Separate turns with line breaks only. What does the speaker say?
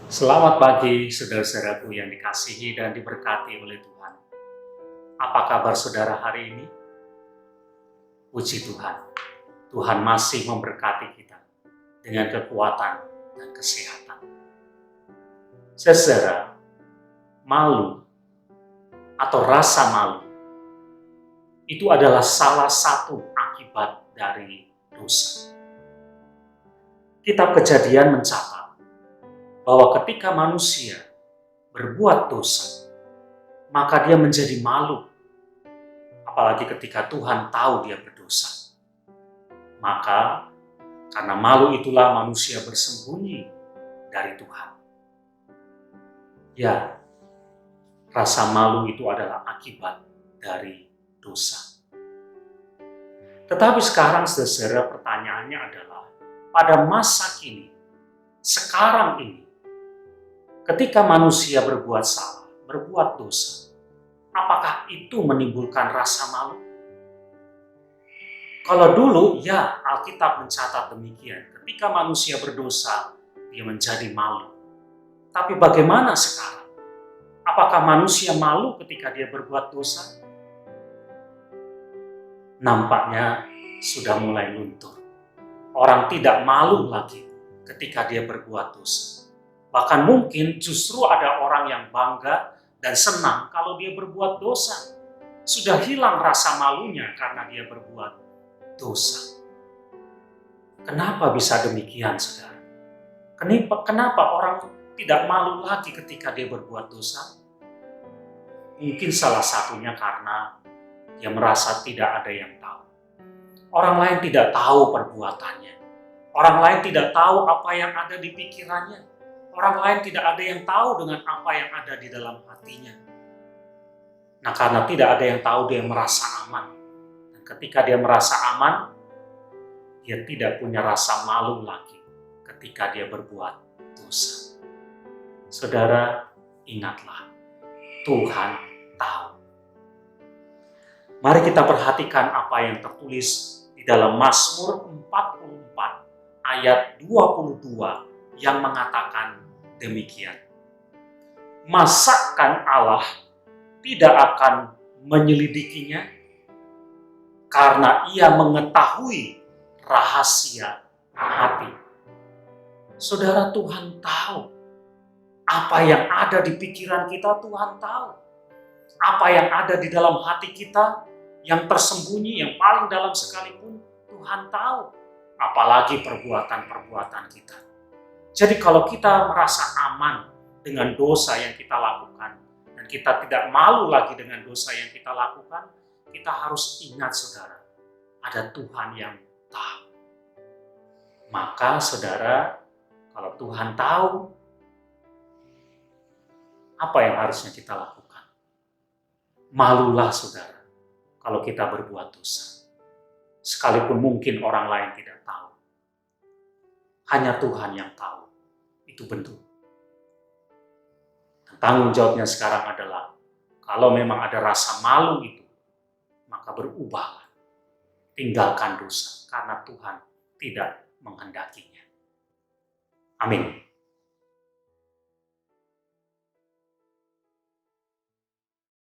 Selamat pagi, saudara-saudaraku yang dikasihi dan diberkati oleh Tuhan. Apa kabar saudara hari ini? Puji Tuhan, Tuhan masih memberkati kita dengan kekuatan dan kesehatan. Saudara, malu atau rasa malu itu adalah salah satu akibat dari dosa. Kitab Kejadian mencatat bahwa ketika manusia berbuat dosa, maka dia menjadi malu. Apalagi ketika Tuhan tahu dia berdosa. Maka karena malu itulah manusia bersembunyi dari Tuhan. Ya, rasa malu itu adalah akibat dari dosa. Tetapi sekarang saudara, pertanyaannya adalah, pada masa kini, sekarang ini, ketika manusia berbuat salah, berbuat dosa, apakah itu menimbulkan rasa malu? Kalau dulu, ya, Alkitab mencatat demikian. Ketika manusia berdosa, dia menjadi malu. Tapi bagaimana sekarang? Apakah manusia malu ketika dia berbuat dosa? Nampaknya sudah mulai luntur. Orang tidak malu lagi ketika dia berbuat dosa. Bahkan mungkin justru ada orang yang bangga dan senang kalau dia berbuat dosa. Sudah hilang rasa malunya karena dia berbuat dosa. Kenapa bisa demikian, saudara? Kenapa orang tidak malu lagi ketika dia berbuat dosa? Mungkin salah satunya karena dia merasa tidak ada yang tahu. Orang lain tidak tahu perbuatannya. Orang lain tidak tahu apa yang ada di pikirannya. Orang lain tidak ada yang tahu dengan apa yang ada di dalam hatinya. Nah, karena tidak ada yang tahu, dia merasa aman. Dan ketika dia merasa aman, dia tidak punya rasa malu lagi ketika dia berbuat dosa. Saudara, ingatlah, Tuhan tahu. Mari kita perhatikan apa yang tertulis di dalam Mazmur 44 ayat 22 yang mengatakan demikian. Masakan Allah tidak akan menyelidikinya karena ia mengetahui rahasia hati. Saudara, Tuhan tahu apa yang ada di pikiran kita. Tuhan tahu apa yang ada di dalam hati kita, yang tersembunyi, yang paling dalam sekalipun Tuhan tahu, apalagi perbuatan-perbuatan kita. Jadi kalau kita merasa aman dengan dosa yang kita lakukan, dan kita tidak malu lagi dengan dosa yang kita lakukan, kita harus ingat, saudara, ada Tuhan yang tahu. Maka saudara, kalau Tuhan tahu, apa yang harusnya kita lakukan? Malulah, saudara, kalau kita berbuat dosa. Sekalipun mungkin orang lain tidak tahu. Hanya Tuhan yang tahu. Itu betul. Dan tanggung jawabnya sekarang adalah, kalau memang ada rasa malu itu, maka berubahlah. Tinggalkan dosa, karena Tuhan tidak menghendakinya. Amin.